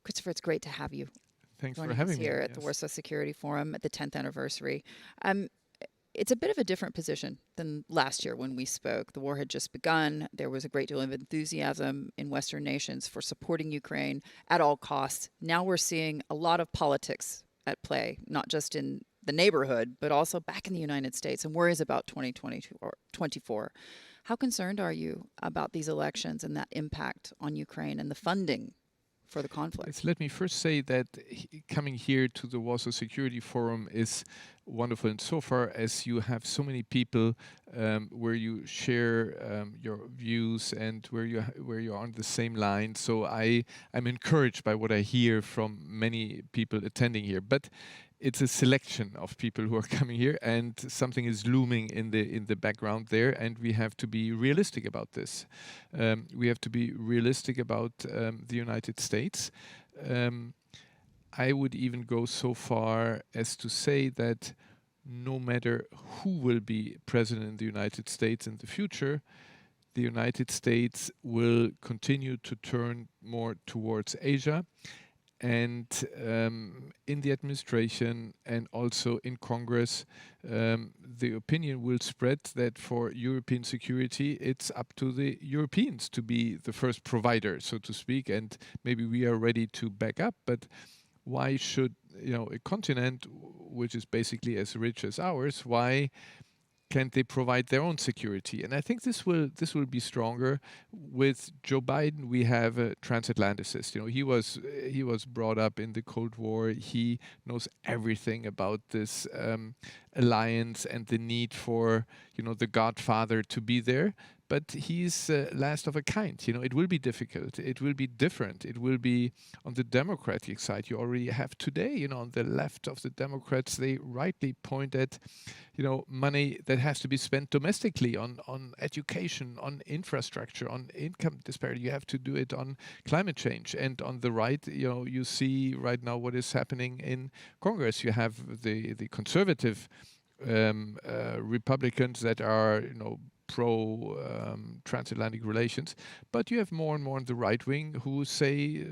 Christopher, it's great to have you Thanks for joining us having me. here at the Warsaw Security Forum at the 10th anniversary. It's a bit of a different position than last year when we spoke. The war had just begun. There was a great deal of enthusiasm in Western nations for supporting Ukraine at all costs. Now we're seeing a lot of politics at play, not just in the neighborhood, but also back in the United States, and worries about 2022 or 24. How concerned are you about these elections and that impact on Ukraine and the funding for the conflict? Yes, let me first say that coming here to the Warsaw Security Forum is wonderful insofar as you have so many people where you share your views and where you're on the same line. So I'm encouraged by what I hear from many people attending here. But it's a selection of people who are coming here, and something is looming in the background there, and we have to be realistic about this. We have to be realistic about the United States. I would even go so far as to say that no matter who will be president in the United States in the future, the United States will continue to turn more towards Asia. And in the administration and also in Congress, the opinion will spread that for European security, it's up to the Europeans to be the first provider, so to speak, and maybe we are ready to back up. But why should a continent which is basically as rich as ours, why can't they provide their own security? And I think this will be stronger. With Joe Biden, we have a transatlanticist. He was brought up in the Cold War. He knows everything about this alliance and the need for the Godfather to be there. But he's last of a kind. It will be difficult. It will be different. It will be on the Democratic side. You already have today, on the left of the Democrats, they rightly point at, money that has to be spent domestically on education, on infrastructure, on income disparity. You have to do it on climate change. And on the right, you see right now what is happening in Congress. You have the conservative Republicans that are, pro transatlantic relations, but you have more and more on the right wing who say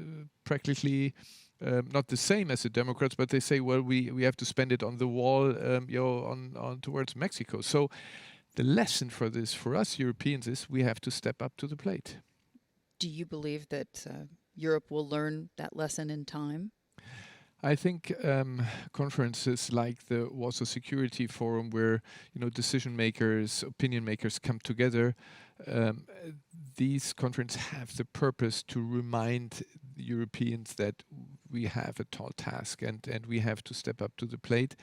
practically not the same as the Democrats, but they say, well, we have to spend it on the wall, on towards Mexico. So the lesson for this, for us Europeans, is we have to step up to the plate. Do you believe that Europe will learn that lesson in time? I think conferences like the Warsaw Security Forum, where decision makers, opinion makers come together, these conferences have the purpose to remind Europeans that we have a tall task and we have to step up to the plate.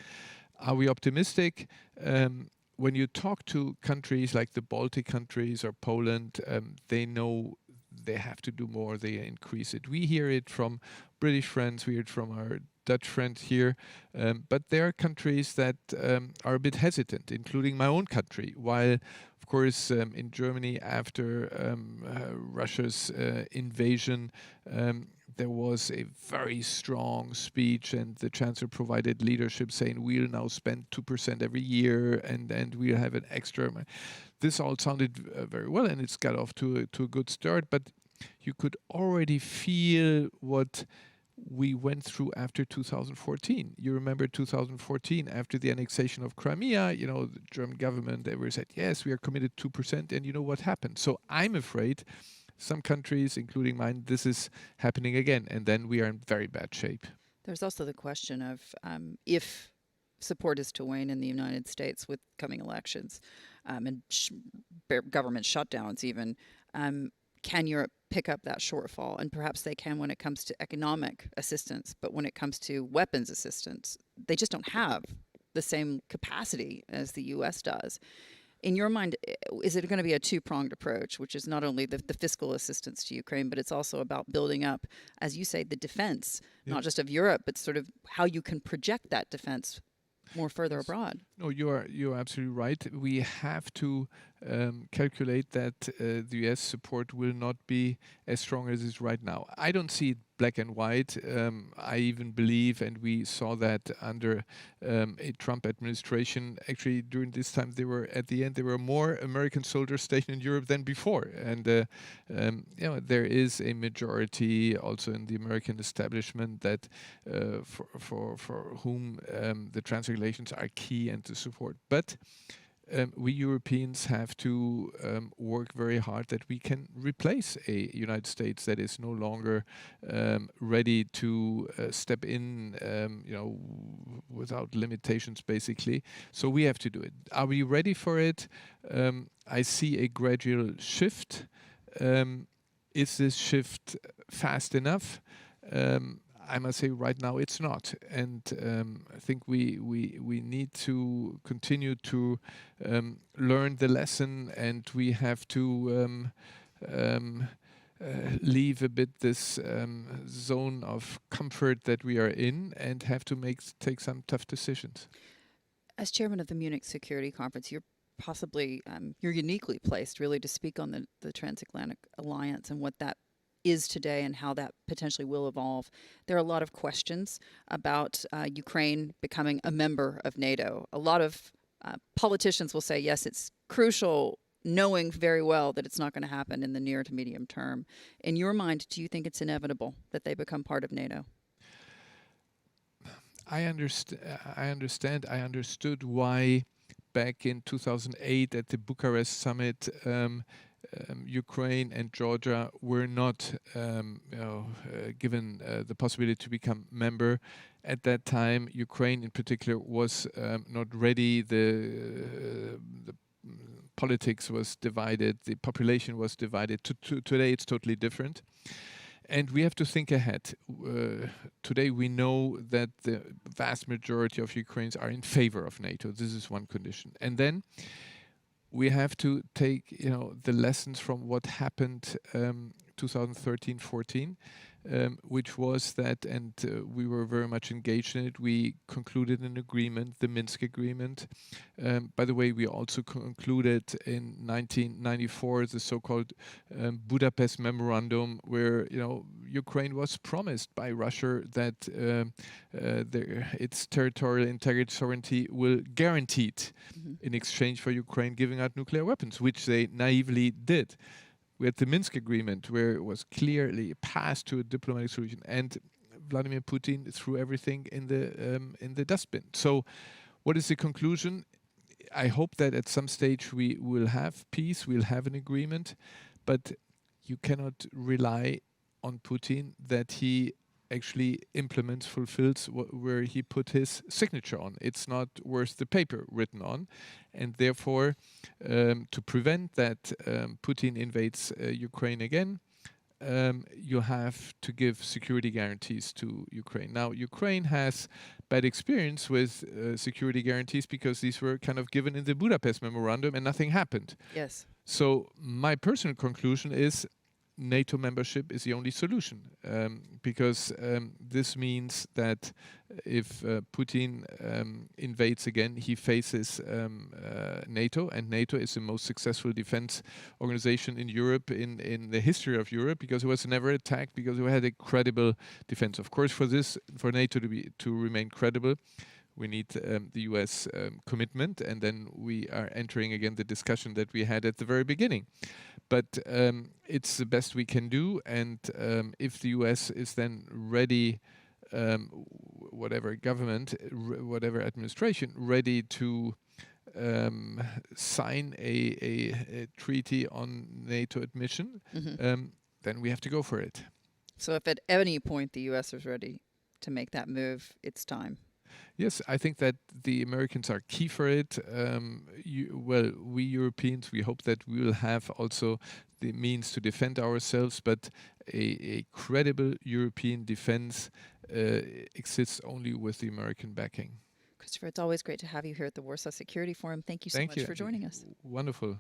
Are we optimistic? When you talk to countries like the Baltic countries or Poland, they know they have to do more, they increase it. We hear it from British friends, we hear it from our Dutch friends here, but there are countries that are a bit hesitant, including my own country. While, of course, in Germany, after Russia's invasion, there was a very strong speech, and the chancellor provided leadership saying we'll now spend 2% every year, and we'll have an extra. This all sounded very well, and it's got off to a good start, but you could already feel what we went through after 2014. You remember 2014, after the annexation of Crimea, the German government, they were said, yes, we are committed 2%, and you know what happened. So I'm afraid some countries, including mine, this is happening again, and then we are in very bad shape. There's also the question of if support is to wane in the United States with coming elections and government shutdowns even, can Europe pick up that shortfall? And perhaps they can when it comes to economic assistance, but when it comes to weapons assistance, they just don't have the same capacity as the U.S. does. In your mind, is it going to be a two-pronged approach, which is not only the fiscal assistance to Ukraine, but it's also about building up, as you say, the defense, not just of Europe, but sort of how you can project that defense more further abroad? No, you're absolutely right. We have to calculate that the US support will not be as strong as it is right now. I don't see it black and white. I even believe, and we saw that under a Trump administration, actually during this time, at the end, there were more American soldiers stationed in Europe than before. And there is a majority also in the American establishment that for whom the trans relations are key and to support. But we Europeans have to work very hard that we can replace a United States that is no longer ready to step in, without limitations, basically. So we have to do it. Are we ready for it? I see a gradual shift. Is this shift fast enough? I must say right now it's not, and I think we need to continue to learn the lesson, and we have to leave a bit this zone of comfort that we are in, and have to take some tough decisions. As chairman of the Munich Security Conference, you're possibly you're uniquely placed really to speak on the transatlantic alliance and what that is today and how that potentially will evolve. There are a lot of questions about Ukraine becoming a member of NATO. A lot of politicians will say, yes, it's crucial, knowing very well that it's not going to happen in the near to medium term. In your mind, do you think it's inevitable that they become part of NATO? I understand. I understood why back in 2008 at the Bucharest summit, Ukraine and Georgia were not given the possibility to become member. At that time, Ukraine in particular was not ready. The politics was divided. The population was divided. Today, it's totally different. And we have to think ahead. Today, we know that the vast majority of Ukrainians are in favor of NATO. This is one condition. And then we have to take, the lessons from what happened 2013-14, which was that, and we were very much engaged in it. We concluded an agreement, the Minsk Agreement. By the way, we also concluded in 1994 the so-called Budapest Memorandum, where Ukraine was promised by Russia that its territorial integrity, sovereignty will guaranteed in exchange for Ukraine giving out nuclear weapons, which they naively did. We had the Minsk Agreement, where it was clearly passed to a diplomatic solution, and Vladimir Putin threw everything in the dustbin. So, what is the conclusion? I hope that at some stage we will have peace, we'll have an agreement, but you cannot rely on Putin that he actually implements, fulfills where he put his signature on. It's not worth the paper written on. And therefore, to prevent that Putin invades Ukraine again, you have to give security guarantees to Ukraine. Now, Ukraine has bad experience with security guarantees because these were kind of given in the Budapest Memorandum and nothing happened. Yes. So my personal conclusion is NATO membership is the only solution, because this means that if Putin invades again, he faces NATO, and NATO is the most successful defense organization in Europe, in the history of Europe, because it was never attacked, because we had a credible defense. Of course, for NATO to remain credible, we need the US commitment, and then we are entering again the discussion that we had at the very beginning. But it's the best we can do, and if the US is then ready, whatever government, whatever administration, ready to sign a treaty on NATO admission, then we have to go for it. So if at any point the US is ready to make that move, it's time. Yes, I think that the Americans are key for it. We Europeans, we hope that we will have also the means to defend ourselves, but a credible European defense exists only with the American backing. Christopher, it's always great to have you here at the Warsaw Security Forum. Thank you so much for joining us. Wonderful.